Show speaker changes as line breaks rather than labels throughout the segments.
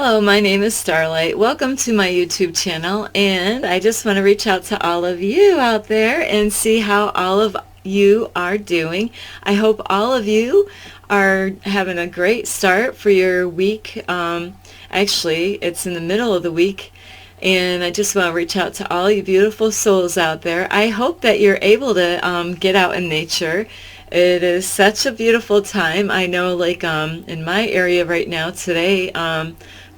Hello, my name is Starlight. Welcome to my YouTube channel, and I just want to reach out to all of you out there and see how all of you are doing. I hope all of you are having a great start for your week. Actually, it's in the middle of the week, and I just want to reach out to all you beautiful souls out there. I hope that you're able to get out in nature. It is such a beautiful time. I know, like, in my area right now today,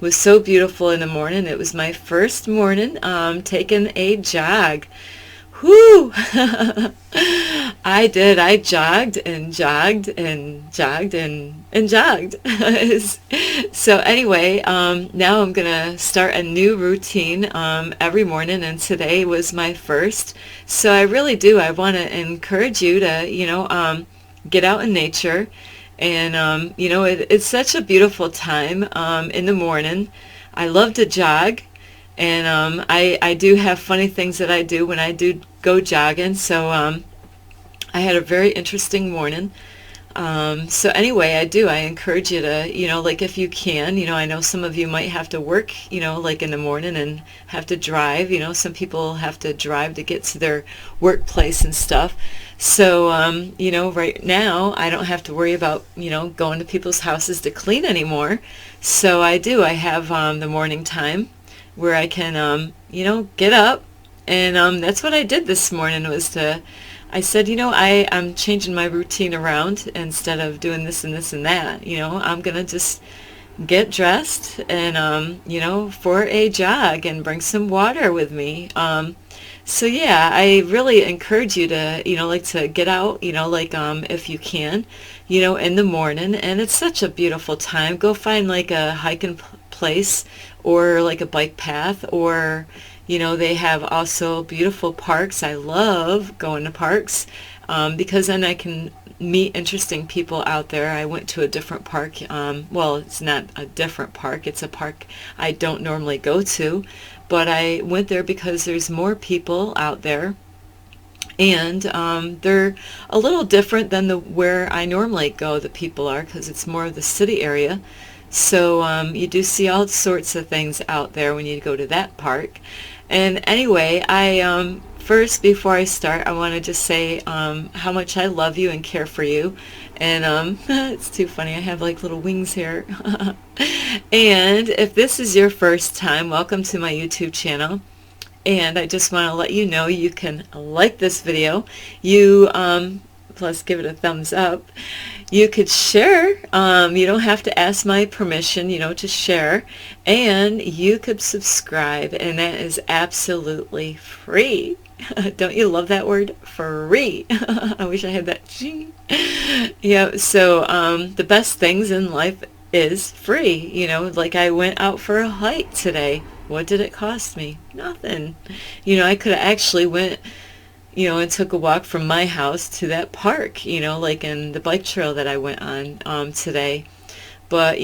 was so beautiful in the morning. It was my first morning taking a jog. Whoo! I did. I jogged and jogged and jogged and jogged. So anyway, now I'm going to start a new routine every morning, and today was my first. So I really do. I want to encourage you to, get out in nature. And, it's such a beautiful time in the morning. I love to jog. And I do have funny things that I do when I do go jogging. So I had a very interesting morning. So anyway, I encourage you to, like if you can, I know some of you might have to work, like in the morning and have to drive. Some people have to drive to get to their workplace and stuff. So, right now I don't have to worry about, going to people's houses to clean anymore. So I have the morning time where I can, get up. And that's what I did this morning I said, I'm changing my routine around. Instead of doing this and this and that. I'm going to just get dressed and, for a jog and bring some water with me. So yeah, I really encourage you to, like to get out, if you can, in the morning. And it's such a beautiful time. Go find like a hiking place or like a bike path, or they have also beautiful parks. I love going to parks because then I can meet interesting people out there. I went to a different park. Well, it's not a different park. It's a park I don't normally go to, but I went there because there's more people out there. And they're a little different than where I normally go, the people are, because it's more of the city area. So you do see all sorts of things out there when you go to that park. And anyway, first, before I start, I want to just say how much I love you and care for you. And it's too funny. I have like little wings here. And if this is your first time, welcome to my YouTube channel. And I just want to let you know you can like this video. Plus give it a thumbs up. You could share. You don't have to ask my permission, to share. And you could subscribe, and that is absolutely free. Don't you love that word? Free. I wish I had that. Yeah, so the best things in life is free. Like I went out for a hike today. What did it cost me? Nothing. I could have actually went and took a walk from my house to that park, like in the bike trail that I went on today. But,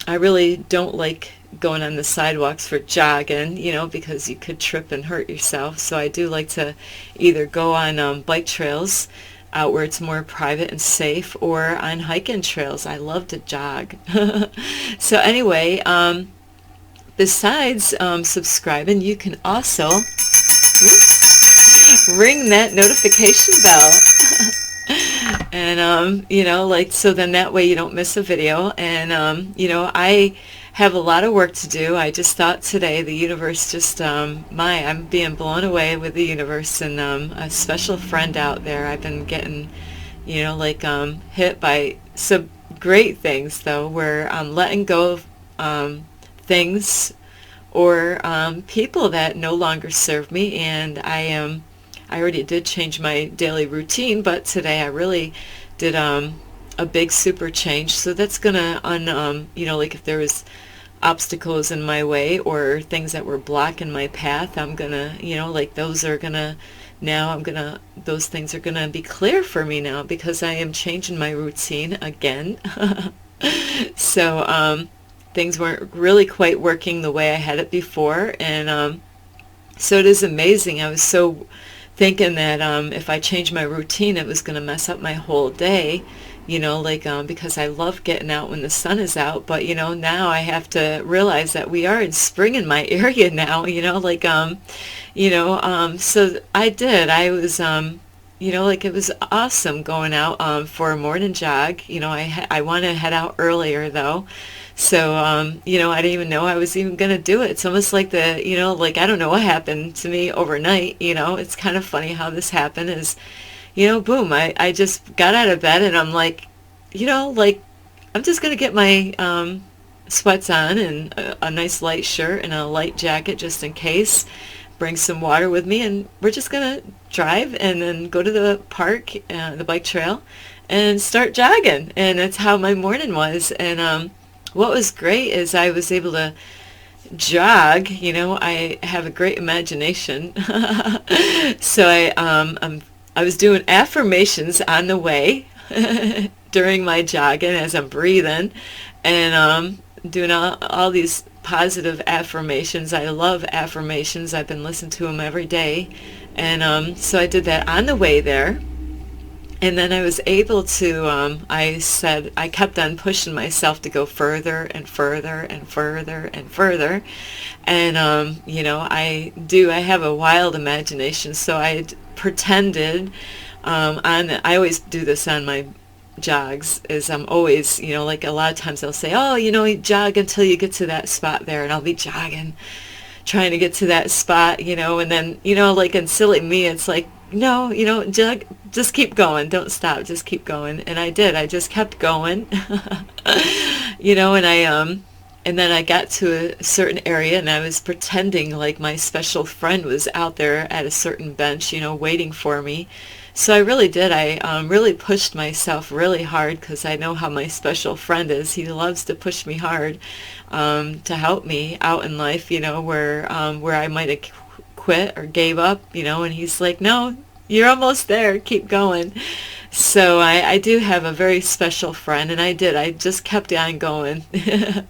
I really don't like going on the sidewalks for jogging, because you could trip and hurt yourself. So I do like to either go on bike trails out where it's more private and safe, or on hiking trails. I love to jog. So anyway, besides subscribing, you can also ring that notification bell. And so then that way you don't miss a video. And I have a lot of work to do. I just thought today the universe just I'm being blown away with the universe, and a special friend out there. I've been getting hit by some great things though, where I'm letting go of things or people that no longer serve me. And I already did change my daily routine, but today I really did a big super change. So that's gonna like if there was obstacles in my way or things that were blocking my path, I'm gonna those things are gonna be clear for me now, because I am changing my routine again. So things weren't really quite working the way I had it before, and so it is amazing. I was so thinking that if I changed my routine, it was going to mess up my whole day, because I love getting out when the sun is out. But, now I have to realize that we are in spring in my area now, so I did. It was awesome going out for a morning jog. I want to head out earlier though. So, I didn't even know I was even going to do it. It's almost like I don't know what happened to me overnight. It's kind of funny how this happened is, boom, I just got out of bed and I'm like, I'm just going to get my sweats on and a nice light shirt and a light jacket just in case. Bring some water with me, and we're just going to drive and then go to the park, the bike trail, and start jogging. And that's how my morning was. And what was great is I was able to jog. I have a great imagination. So I was doing affirmations on the way during my jogging as I'm breathing, and doing all these positive affirmations. I love affirmations. I've been listening to them every day. And so I did that on the way there. And then I was able to, I kept on pushing myself to go further and further and further and further. And, I have a wild imagination. So I pretended, I always do this on my jogs, is I'm always, a lot of times they'll say, oh, you jog until you get to that spot there, and I'll be jogging, trying to get to that spot, and then, in silly me, it's like, no, jog, just keep going, don't stop, just keep going. And I did, I just kept going, and then I got to a certain area and I was pretending like my special friend was out there at a certain bench, waiting for me. So I really did. I really pushed myself really hard because I know how my special friend is. He loves to push me hard to help me out in life, where I might have quit or gave up, and he's like, no, you're almost there. Keep going. So I do have a very special friend, and I did. I just kept on going, and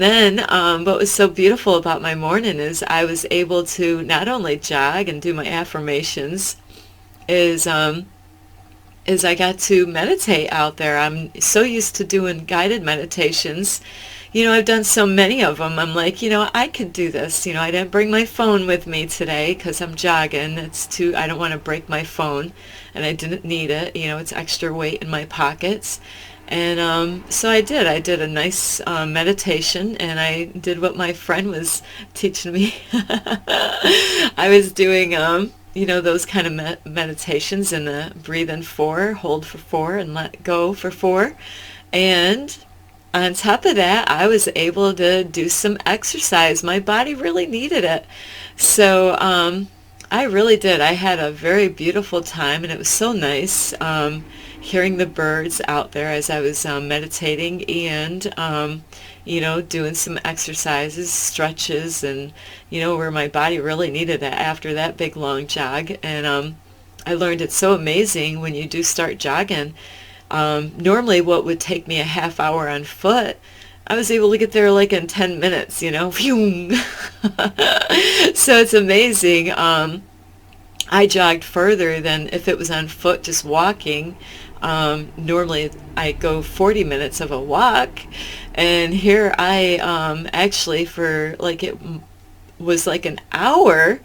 then what was so beautiful about my morning is I was able to not only jog and do my affirmations, is I got to meditate out there. I'm so used to doing guided meditations. I've done so many of them. I'm like, I could do this. I didn't bring my phone with me today because I'm jogging. I don't want to break my phone, and I didn't need it. It's extra weight in my pockets. And so I did a nice meditation, and I did what my friend was teaching me. I was doing those kind of meditations, and the breathe in 4, hold for 4, and let go for 4. And on top of that, I was able to do some exercise. My body really needed it. So I really did. I had a very beautiful time, and it was so nice hearing the birds out there as I was meditating and doing some exercises, stretches, and, where my body really needed it after that big long jog. And I learned it's so amazing when you do start jogging. Normally what would take me a half hour on foot, I was able to get there like in 10 minutes, Phew. So it's amazing. I jogged further than if it was on foot just walking. Normally I go 40 minutes of a walk, and here I actually for it was like an hour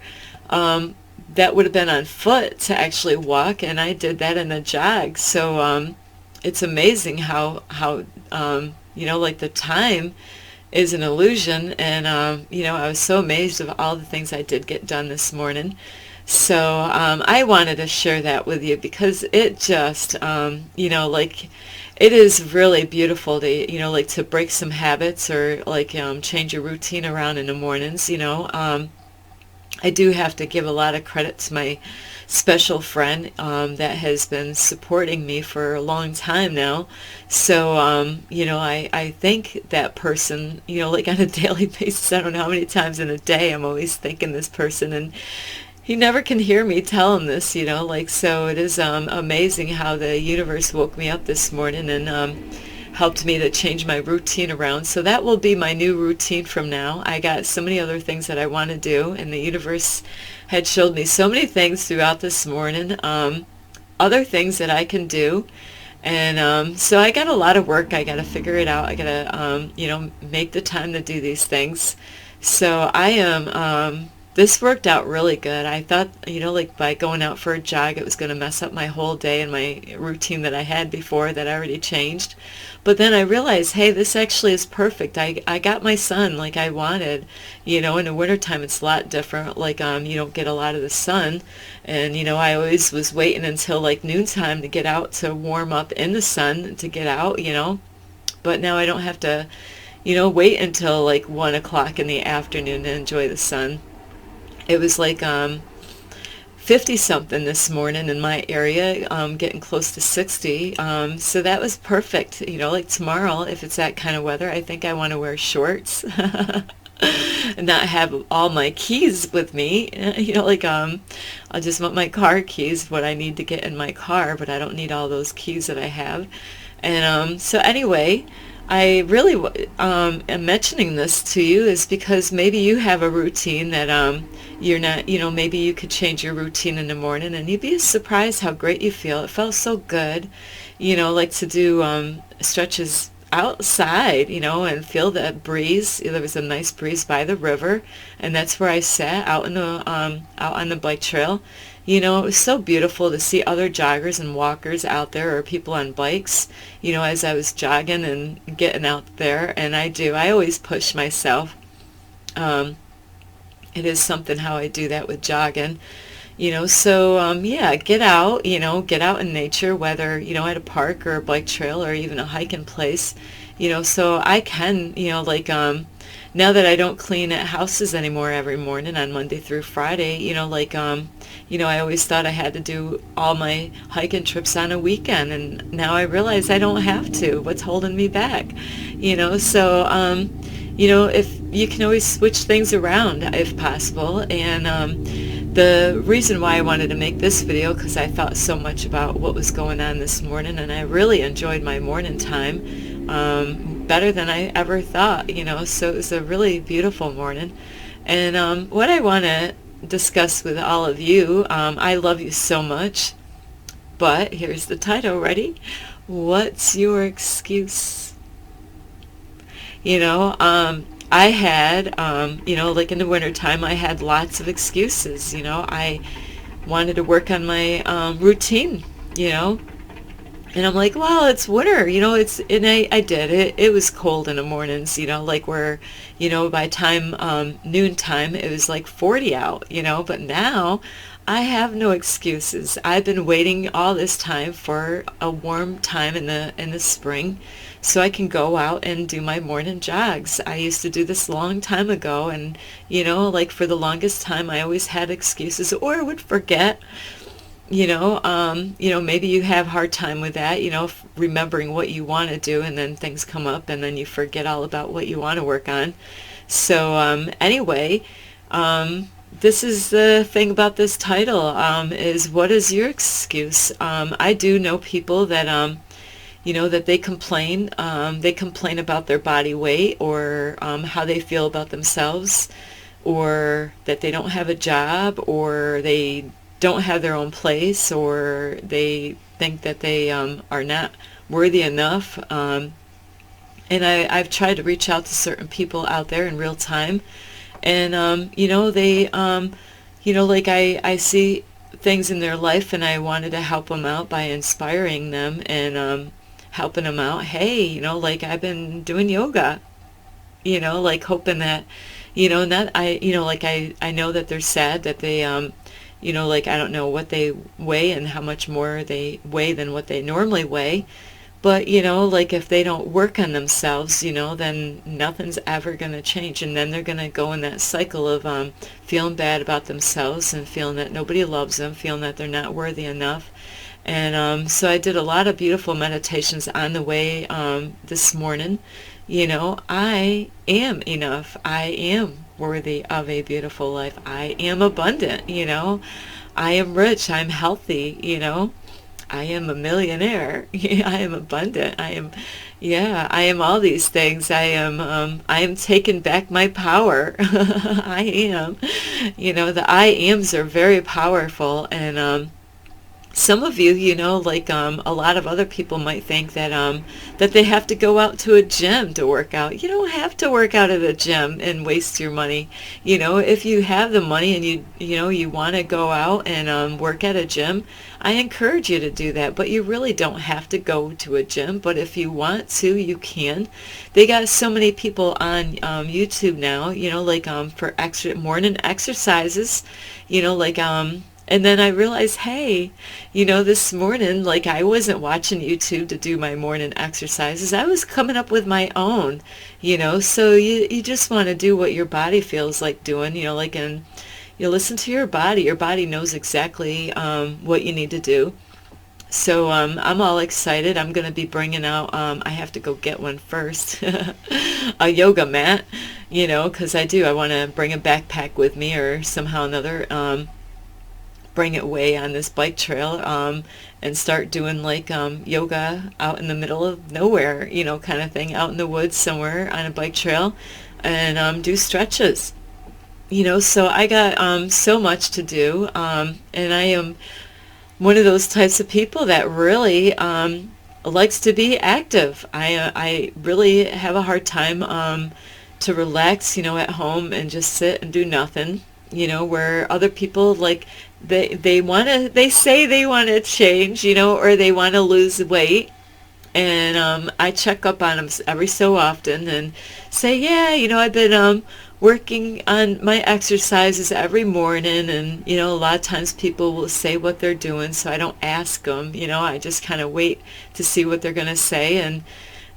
that would have been on foot to actually walk, and I did that in a jog. So it's amazing how the time is an illusion. And I was so amazed of all the things I did get done this morning. So I wanted to share that with you because it just it is really beautiful to to break some habits or change your routine around in the mornings. I do have to give a lot of credit to my special friend that has been supporting me for a long time now. So, I thank that person, on a daily basis. I don't know how many times in a day I'm always thanking this person, and he never can hear me tell him this, so it is amazing how the universe woke me up this morning and helped me to change my routine around. So that will be my new routine from now. I got so many other things that I want to do, and the universe had showed me so many things throughout this morning, other things that I can do. And so I got a lot of work. I got to figure it out. I got to, make the time to do these things. So I am, this worked out really good. I thought, like by going out for a jog, it was going to mess up my whole day and my routine that I had before that I already changed. But then I realized, hey, this actually is perfect. I got my sun like I wanted. In the wintertime, it's a lot different. Like, you don't get a lot of the sun. And, I always was waiting until like noontime to get out to warm up in the sun to get out. But now I don't have to, wait until like 1 o'clock in the afternoon to enjoy the sun. It was like 50 something this morning in my area, getting close to 60. So that was perfect. Like tomorrow, if it's that kind of weather, I think I want to wear shorts and not have all my keys with me. Like I'll just want my car keys, what I need to get in my car, but I don't need all those keys that I have. And so anyway, I really am mentioning this to you is because maybe you have a routine that you're not, maybe you could change your routine in the morning and you'd be surprised how great you feel. It felt so good, like to do stretches outside, and feel that breeze. There was a nice breeze by the river, and that's where I sat out in the out on the bike trail. It was so beautiful to see other joggers and walkers out there or people on bikes, as I was jogging and getting out there. And I always push myself. It is something how I do that with jogging. So yeah, get out, get out in nature, whether, at a park or a bike trail or even a hiking place, so I can, like, now that I don't clean at houses anymore every morning on Monday through Friday, like, I always thought I had to do all my hiking trips on a weekend, and now I realize I don't have to. What's holding me back? So, if you can always switch things around if possible. And the reason why I wanted to make this video, because I thought so much about what was going on this morning, and I really enjoyed my morning time, better than I ever thought, so it was a really beautiful morning. And what I want to discuss with all of you, I love you so much, but here's the title. Ready? What's your excuse? I had, like in the wintertime, I had lots of excuses. I wanted to work on my routine, and I'm like, well, it's winter, and I did it. It was cold in the mornings, like where, by time, noontime, it was like 40 out, but now I have no excuses. I've been waiting all this time for a warm time in the spring so I can go out and do my morning jogs. I used to do this a long time ago, and, like for the longest time, I always had excuses or would forget. Maybe you have a hard time with that, remembering what you want to do, and then things come up and then you forget all about what you want to work on. So anyway, this is the thing about this title, is what is your excuse? I do know people that, that they complain about their body weight, or how they feel about themselves, or that they don't have a job, or they don't have their own place, or they think that they are not worthy enough. And I've tried to reach out to certain people out there in real time, and they like I see things in their life, and I wanted to help them out by inspiring them and helping them out. Hey, like I've been doing yoga, like hoping that, not like I know that they're sad that they like I don't know what they weigh and how much more they weigh than what they normally weigh. But, like if they don't work on themselves, then nothing's ever going to change. And then they're going to go in that cycle of feeling bad about themselves and feeling that nobody loves them, feeling that they're not worthy enough. And so I did a lot of beautiful meditations on the way this morning. I am enough. I am worthy of a beautiful life. I am abundant. I am rich. I'm healthy. I am a millionaire. I am abundant. I am all these things. I am taking back my power. I am. The I ams are very powerful, and some of you, like a lot of other people might think that that they have to go out to a gym to work out. You don't have to work out at a gym and waste your money. If you have the money and you want to go out and work at a gym, I encourage you to do that. But you really don't have to go to a gym. But if you want to, you can. They got so many people on YouTube now. Like for extra morning exercises. Like and then I realized, hey, this morning, like I wasn't watching YouTube to do my morning exercises. I was coming up with my own, so you just want to do what your body feels like doing, like, and you listen to your body. Your body knows exactly what you need to do. So I'm all excited. I'm going to be bringing out, I have to go get one first, a yoga mat, because I want to bring a backpack with me or somehow or another. Bring it away on this bike trail and start doing like yoga out in the middle of nowhere, kind of thing, out in the woods somewhere on a bike trail, and do stretches. So I got so much to do, and I am one of those types of people that really likes to be active. I really have a hard time to relax, at home and just sit and do nothing. Where other people like they say they want to change, or they want to lose weight, and I check up on them every so often and say, yeah, I've been working on my exercises every morning, and a lot of times people will say what they're doing, so I don't ask them. I just kind of wait to see what they're going to say,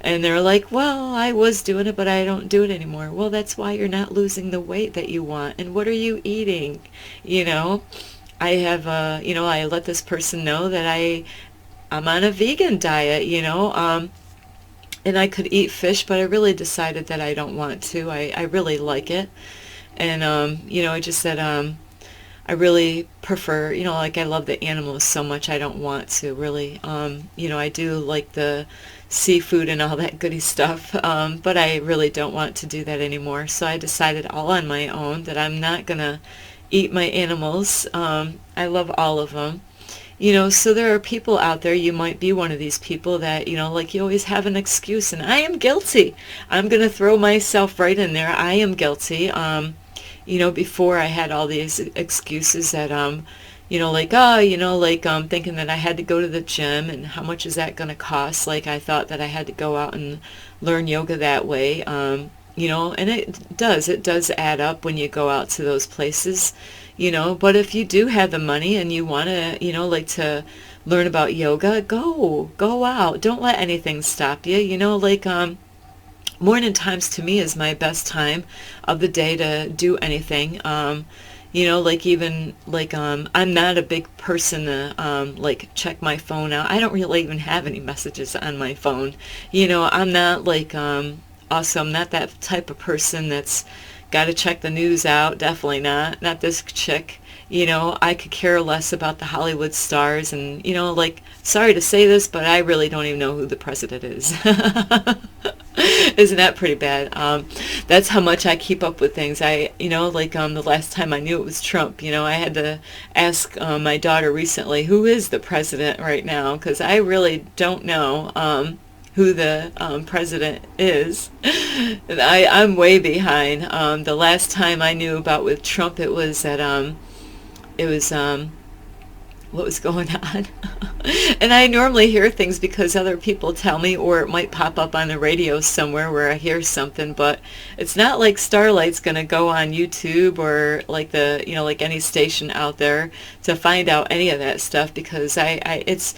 and they're like, well, I was doing it, but I don't do it anymore. Well, that's why you're not losing the weight that you want. And what are you eating? I have, I let this person know that I'm on a vegan diet, and I could eat fish, but I really decided that I don't want to. I really like it. And, I just said, I really prefer, like I love the animals so much I don't want to really. I do like the seafood and all that goody stuff, but I really don't want to do that anymore. So I decided all on my own that I'm not going to eat my animals. I love all of them. So there are people out there, you might be one of these people that, like you always have an excuse, and I am guilty. I'm going to throw myself right in there. I am guilty. Before I had all these excuses that, thinking that I had to go to the gym and how much is that going to cost? Like I thought that I had to go out and learn yoga that way. And it does add up when you go out to those places, but if you do have the money and you want to, like to learn about yoga, go out. Don't let anything stop you, morning times to me is my best time of the day to do anything. Like even like I'm not a big person to like check my phone out. I don't really even have any messages on my phone. I'm not like also I'm not that type of person that's got to check the news out. Definitely not this chick. I could care less about the Hollywood stars, and like, sorry to say this, but I really don't even know who the president is. Isn't that pretty bad? That's how much I keep up with things. The last time I knew it was Trump, I had to ask my daughter recently, who is the president right now? Because I really don't know who the president is. I'm way behind. The last time I knew about with Trump, it was that what was going on. And I normally hear things because other people tell me, or it might pop up on the radio somewhere where I hear something, but it's not like Starlight's going to go on YouTube or like like any station out there to find out any of that stuff, because it's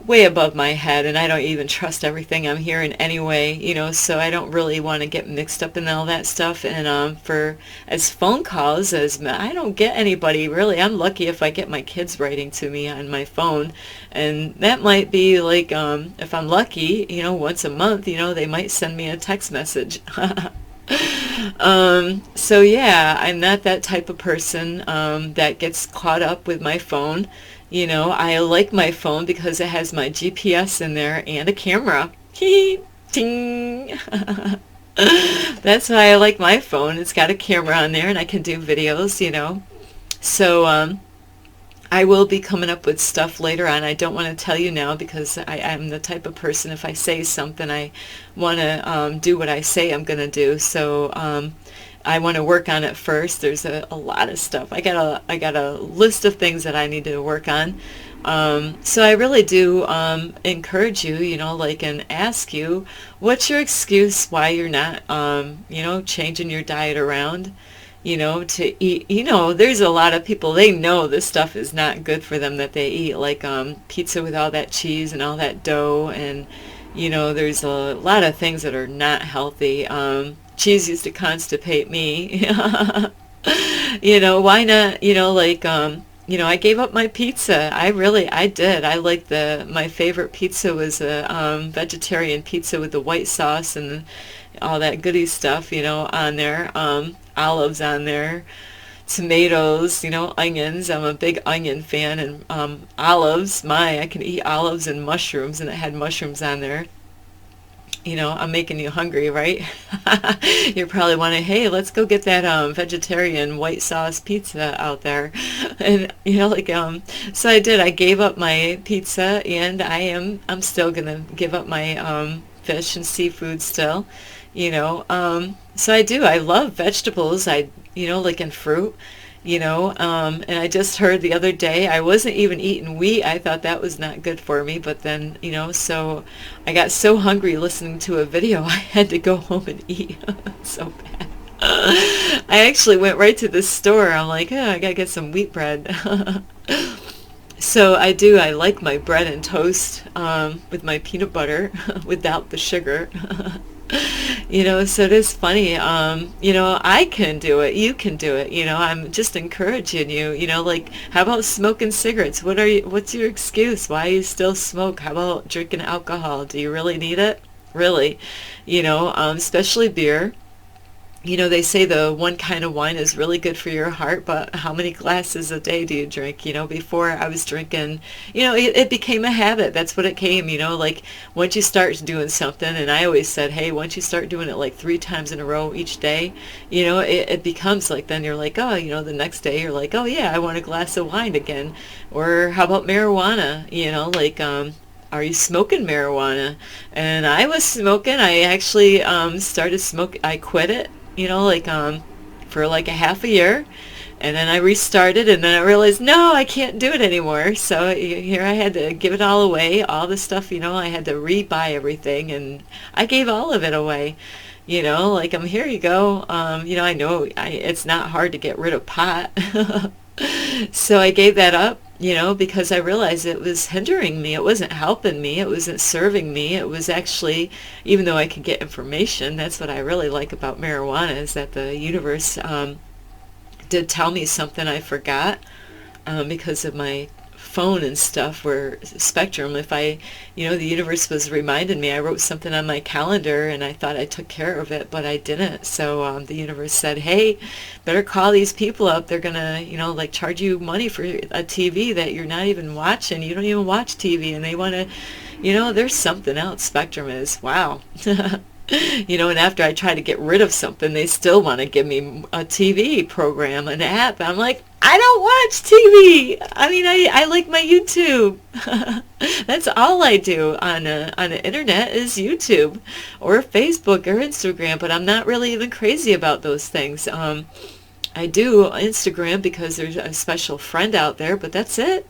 way above my head, and I don't even trust everything I'm hearing anyway, so I don't really want to get mixed up in all that stuff. And for as phone calls, I don't get anybody really. I'm lucky if I get my kids writing to me on my phone, and that might be like if I'm lucky, once a month, they might send me a text message. So yeah, I'm not that type of person that gets caught up with my phone. I like my phone because it has my GPS in there and a camera. Ting. That's why I like my phone. It's got a camera on there and I can do videos, So I will be coming up with stuff later on. I don't want to tell you now because I'm the type of person, if I say something, I want to do what I say I'm going to do. So I want to work on it first. There's a lot of stuff. I got a list of things that I need to work on. So I really do encourage you, like, and ask you, what's your excuse why you're not, changing your diet around, to eat. There's a lot of people, they know this stuff is not good for them that they eat, like pizza with all that cheese and all that dough, and, there's a lot of things that are not healthy. Cheese used to constipate me. Why not, I gave up my pizza. I did. My favorite pizza was a vegetarian pizza with the white sauce and all that goody stuff, on there. Olives on there, tomatoes, onions. I'm a big onion fan, and olives. I can eat olives and mushrooms, and it had mushrooms on there. I'm making you hungry, right? You're probably wanting, hey, let's go get that vegetarian white sauce pizza out there. And so I did. I gave up my pizza, and I'm still gonna give up my fish and seafood still. So I do. I love vegetables. Like in fruit. And I just heard the other day, I wasn't even eating wheat. I thought that was not good for me, but then, so I got so hungry listening to a video, I had to go home and eat. So bad. I actually went right to the store. I'm like, oh, I gotta get some wheat bread. So I do. I like my bread and toast with my peanut butter without the sugar. So it is funny. I can do it. You can do it. I'm just encouraging you. Like, how about smoking cigarettes? What's your excuse? Why you still smoke? How about drinking alcohol? Do you really need it? Really? Especially beer. They say the one kind of wine is really good for your heart, but how many glasses a day do you drink? Before I was drinking, it became a habit. That's what it came, like once you start doing something, and I always said, hey, once you start doing it like 3 times in a row each day, it becomes like, then you're like, oh, the next day you're like, oh yeah, I want a glass of wine again. Or how about marijuana? Are you smoking marijuana? And I was smoking. I actually started smoking. I quit it. For like a half a year, and then I restarted, and then I realized, no, I can't do it anymore. So here I had to give it all away, all the stuff, I had to re-buy everything, and I gave all of it away. Here you go. I know it's not hard to get rid of pot. So I gave that up, because I realized it was hindering me. It wasn't helping me. It wasn't serving me. It was actually, even though I could get information, that's what I really like about marijuana, is that the universe did tell me something I forgot because of my phone and stuff, where Spectrum, if the universe was reminding me, I wrote something on my calendar and I thought I took care of it, but I didn't. So the universe said, hey, better call these people up. They're gonna, charge you money for a TV that you're not even watching. You don't even watch TV, and they want to, there's something else. Spectrum is, wow. And after I try to get rid of something, they still want to give me a TV program, an app. I'm like, I don't watch TV. I mean, I like my YouTube. That's all I do on the internet is YouTube or Facebook or Instagram, but I'm not really even crazy about those things. I do Instagram because there's a special friend out there, but that's it.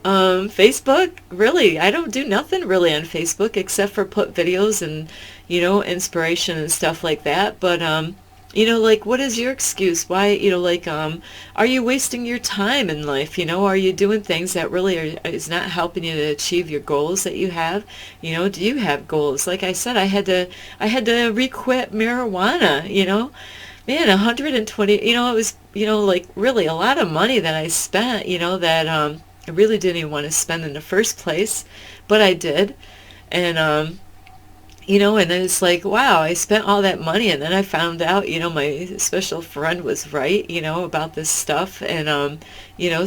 Facebook, really, I don't do nothing really on Facebook except for put videos and, inspiration and stuff like that. But, what is your excuse? Why, are you wasting your time in life? Are you doing things that really is not helping you to achieve your goals that you have? Do you have goals? Like I said, I had to re-quit marijuana, Man, 120, it was, really a lot of money that I spent, that I really didn't even want to spend in the first place, but I did. And, and then it's like, wow, I spent all that money, and then I found out, my special friend was right, about this stuff, and,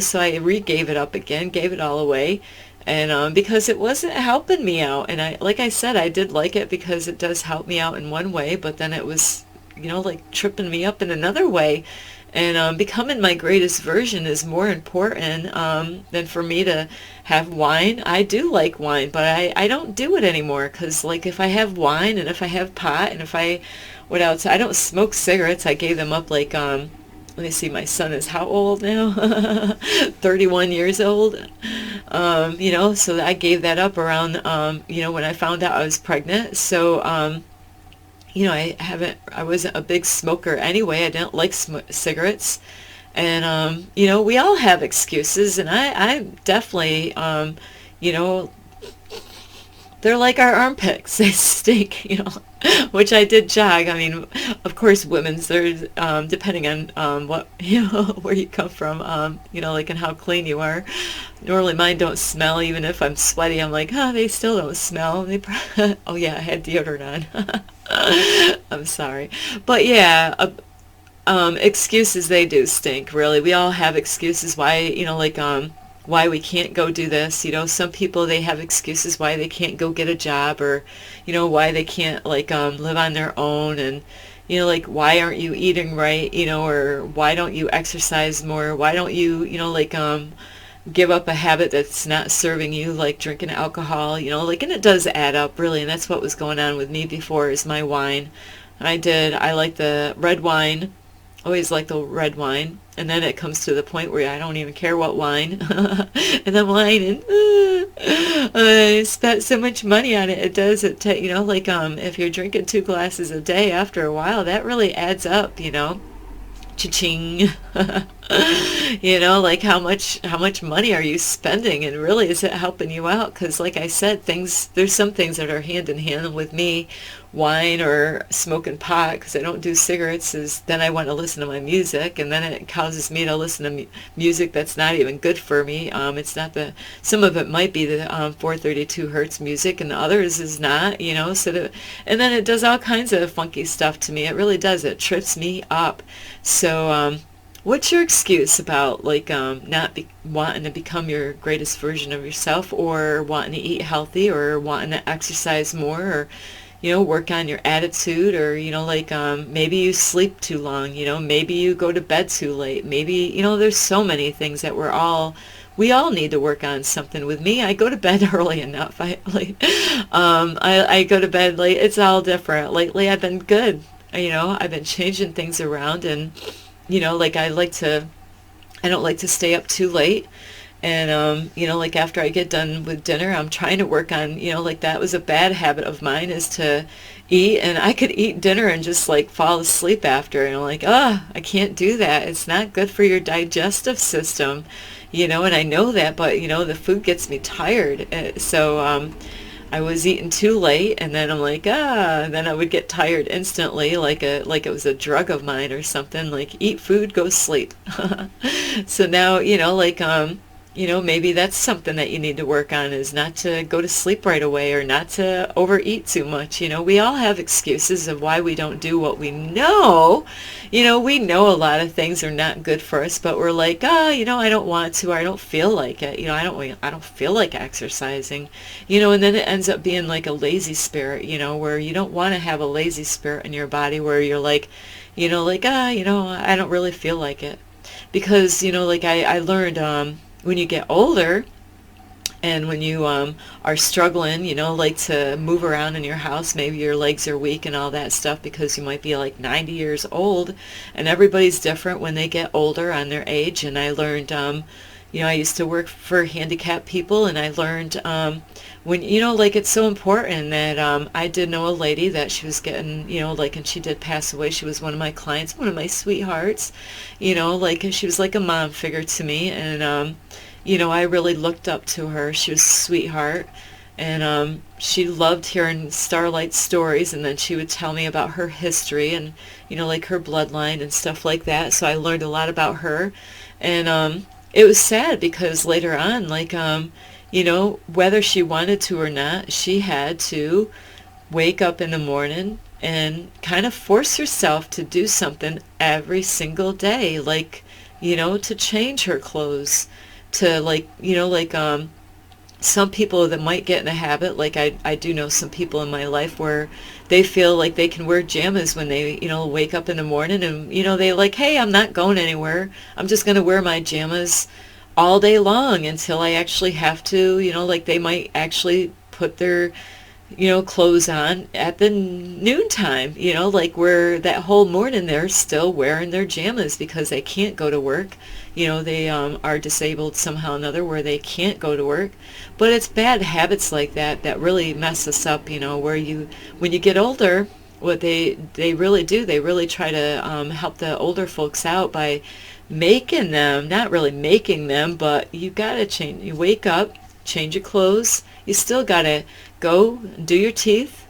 so I gave it up again, gave it all away, and because it wasn't helping me out, and like I said, I did like it because it does help me out in one way, but then it was, tripping me up in another way. And becoming my greatest version is more important than for me to have wine. I do like wine, but I don't do it anymore because, like, if I have wine and if I have pot and if I, what else? I don't smoke cigarettes. I gave them up, like, let me see, my son is how old now? 31 years old. So I gave that up around, when I found out I was pregnant. So, I wasn't a big smoker anyway. I didn't like cigarettes. And, we all have excuses, and I definitely, you know, they're like our armpits. They stink, which I did jog. I mean, of course, women's, there's, depending on, what, where you come from, like, and how clean you are. Normally mine don't smell, even if I'm sweaty. I'm like, oh, they still don't smell. Oh, yeah, I had deodorant on. I'm sorry. But, yeah, excuses, they do stink, really. We all have excuses why, why we can't go do this. Some people, they have excuses why they can't go get a job, or, why they can't, like, live on their own, and, like, why aren't you eating right, or why don't you exercise more? Why don't you, give up a habit that's not serving you, like drinking alcohol, and it does add up, really, and that's what was going on with me before, is my wine. I like the red wine, always like the red wine, and then it comes to the point where I don't even care what wine, and I'm whining, I spent so much money on it. It does, if you're drinking 2 glasses a day, after a while, that really adds up, cha-ching. Like, how much money are you spending, and really, is it helping you out? Because, like I said, there's some things that are hand in hand with me. Wine or smoking pot, because I don't do cigarettes, is then I want to listen to my music, and then it causes me to listen to music that's not even good for me. It's not some of it might be the 432 hertz music, and the others is not, and then it does all kinds of funky stuff to me. It really does. It trips me up. So, what's your excuse about, like, not wanting to become your greatest version of yourself, or wanting to eat healthy, or wanting to exercise more, or, work on your attitude, or, maybe you sleep too long, maybe you go to bed too late, maybe, there's so many things that we all need to work on something. With me, I go to bed early enough. I go to bed late. It's all different. Lately, I've been good. I've been changing things around, and, I don't like to stay up too late. And, after I get done with dinner, I'm trying to work on, that was a bad habit of mine, is to eat. And I could eat dinner and just, like, fall asleep after. And I'm like, I can't do that. It's not good for your digestive system, and I know that. But, the food gets me tired. So I was eating too late, and then I'm like, then I would get tired instantly, like it was a drug of mine or something, like, eat food, go sleep. So now, maybe that's something that you need to work on, is not to go to sleep right away, or not to overeat too much. We all have excuses of why we don't do what we know. We know a lot of things are not good for us, but we're like, I don't want to, or I don't feel like it. I don't feel like exercising, and then it ends up being like a lazy spirit, where you don't want to have a lazy spirit in your body, where you're like, I don't really feel like it. Because, I learned, when you get older, and when you are struggling, to move around in your house, maybe your legs are weak and all that stuff, because you might be like 90 years old, and everybody's different when they get older on their age. And I learned, I used to work for handicapped people, and I learned when, it's so important that I did know a lady that she was getting, and she did pass away. She was one of my clients, one of my sweethearts, she was like a mom figure to me. And, I really looked up to her. She was a sweetheart. And she loved hearing Starlight stories, and then she would tell me about her history and, her bloodline and stuff like that. So I learned a lot about her. And it was sad, because later on, whether she wanted to or not, she had to wake up in the morning and kind of force herself to do something every single day, to change her clothes, to some people that might get in a habit, like I do know some people in my life where they feel like they can wear jammies when they, wake up in the morning, and, they like, hey, I'm not going anywhere. I'm just going to wear my jammies all day long until I actually have to, like they might actually put their, clothes on at the noontime, like where that whole morning they're still wearing their jammies because they can't go to work. They are disabled somehow or another where they can't go to work. But it's bad habits like that that really mess us up, where when you get older, what they really do, they really try to help the older folks out by making them, not really making them, but you gotta change. You wake up, change your clothes. You still gotta go do your teeth,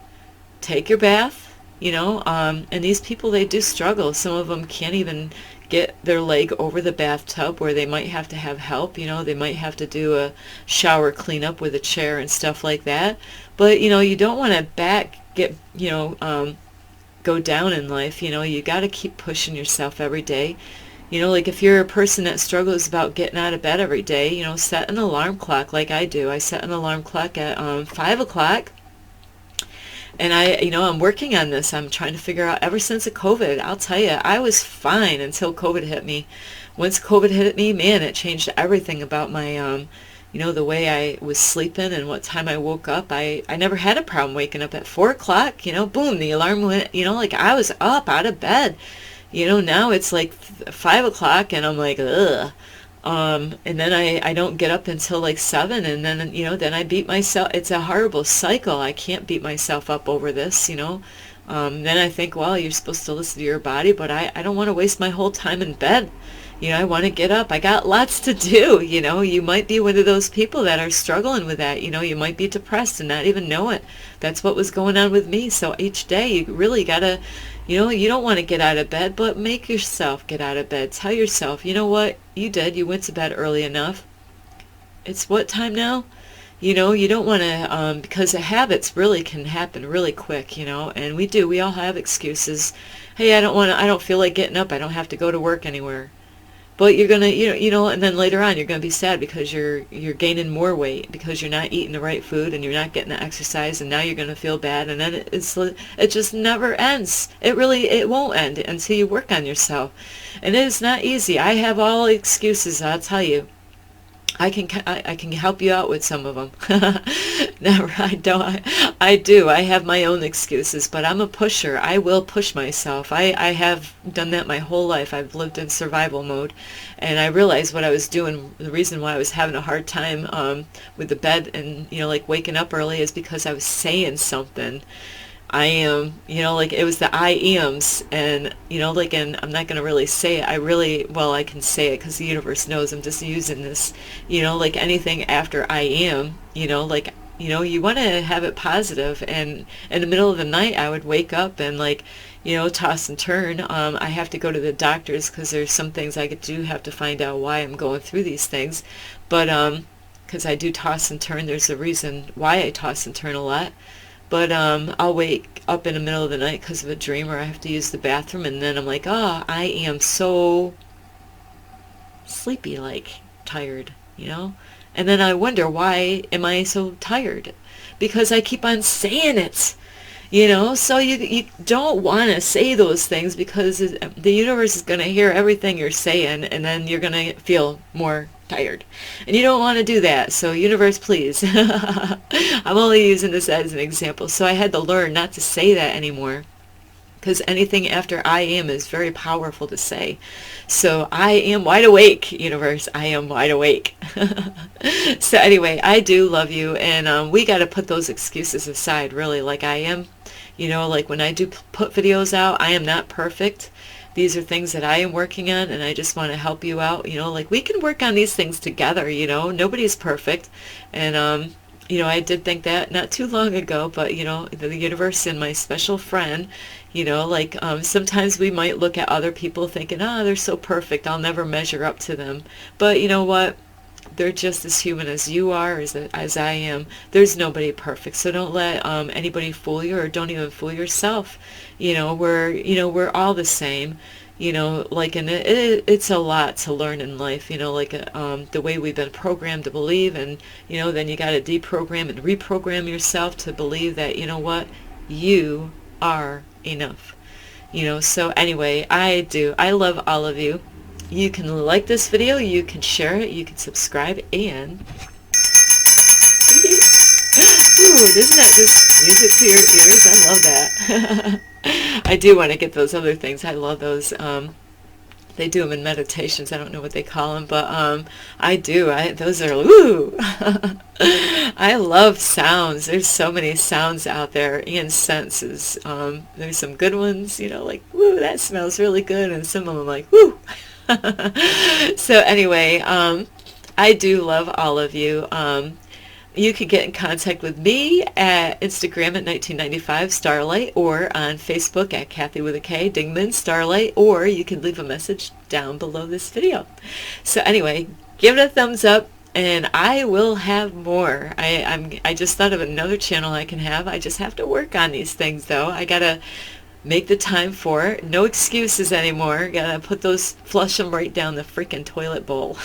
take your bath, and these people, they do struggle. Some of them can't even get their leg over the bathtub where they might have to have help. They might have to do a shower cleanup with a chair and stuff like that. But, you don't want to go down in life. You got to keep pushing yourself every day. Like if you're a person that struggles about getting out of bed every day, set an alarm clock like I do. I set an alarm clock at 5 o'clock. And I'm working on this. I'm trying to figure out, ever since the COVID, I'll tell you, I was fine until COVID hit me. Once COVID hit me, man, it changed everything about my, the way I was sleeping and what time I woke up. I never had a problem waking up at 4 o'clock, boom, the alarm went, like I was up out of bed. Now it's like 5 o'clock and I'm like, ugh. And then I don't get up until like 7, and then, then I beat myself. It's a horrible cycle. I can't beat myself up over this, Then I think, well, you're supposed to listen to your body, but I don't want to waste my whole time in bed. I want to get up. I got lots to do, You might be one of those people that are struggling with that. You might be depressed and not even know it. That's what was going on with me. So each day you really got to, you don't want to get out of bed, but make yourself get out of bed. Tell yourself, you know what? You did. You went to bed early enough. It's what time now? You don't want to, because the habits really can happen really quick, and we all have excuses. Hey, I don't feel like getting up. I don't have to go to work anywhere. But you're gonna, and then later on you're gonna be sad because you're gaining more weight because you're not eating the right food and you're not getting the exercise, and now you're gonna feel bad, and then it just never ends. It won't end until you work on yourself, and it is not easy. I have all excuses, I'll tell you. I can help you out with some of them. Never, I don't. I do. I have my own excuses, but I'm a pusher. I will push myself. I have done that my whole life. I've lived in survival mode, and I realized what I was doing. The reason why I was having a hard time with the bed and like waking up early is because I was saying something. I am, like it was the I ams, and, and I'm not going to really say it. Well, I can say it because the universe knows I'm just using this, like anything after I am, you want to have it positive. And in the middle of the night, I would wake up and toss and turn. I have to go to the doctors because there's some things I do have to find out why I'm going through these things. But, because I do toss and turn, there's a reason why I toss and turn a lot. But I'll wake up in the middle of the night because of a dream, or I have to use the bathroom, and then I'm like, oh, I am so sleepy, tired, And then I wonder, why am I so tired? Because I keep on saying it, So you don't want to say those things because the universe is going to hear everything you're saying, and then you're going to feel more tired, and you don't want to do that. So universe, please. I'm only using this as an example. So I had to learn not to say that anymore, because anything after I am is very powerful to say. So I am wide awake, universe. I am wide awake. So anyway, I do love you, and we got to put those excuses aside, really. Like I am, when I do put videos out, I am not perfect. These are things that I am working on, and I just want to help you out. We can work on these things together. Nobody's perfect. And I did think that not too long ago, but the universe and my special friend, sometimes we might look at other people thinking, oh, they're so perfect, I'll never measure up to them. But you know what? They're just as human as you are, as I am. There's nobody perfect, so don't let anybody fool you, or don't even fool yourself. We're all the same. you know, like, and it's a lot to learn in life, you know, like the way we've been programmed to believe, and, you know, then you got to deprogram and reprogram yourself to believe that, you know what, you are enough. You know, so anyway, I love all of you. You can like this video, you can share it, you can subscribe, and ooh, isn't that just music to your ears? I love that. I do want to get those other things. I love those. They do them in meditations. I don't know what they call them, but I do. Those are, ooh. I love sounds. There's so many sounds out there and senses. There's some good ones, you know, like, woo, that smells really good, and some of them like, woo. So anyway, I do love all of you. You can get in contact with me at Instagram at 1995 Starlight, or on Facebook at Kathy with a K, Dingman Starlight, or you can leave a message down below this video. So anyway, give it a thumbs up, and I will have more. I just thought of another channel I can have. I just have to work on these things, though. I gotta make the time for it. No excuses anymore. Gotta flush them right down the freaking toilet bowl.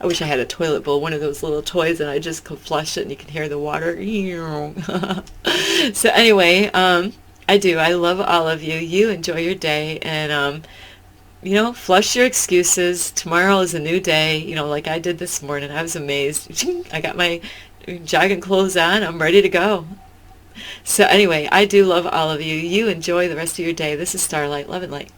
I wish I had a toilet bowl, one of those little toys, and I just could flush it and you can hear the water. So anyway, I love all of you. You enjoy your day, and you know, flush your excuses. Tomorrow is a new day, you know, like I did this morning. I was amazed. I got my jogging clothes on. I'm ready to go. So anyway, I do love all of you. You enjoy the rest of your day. This is Starlight. Love and light.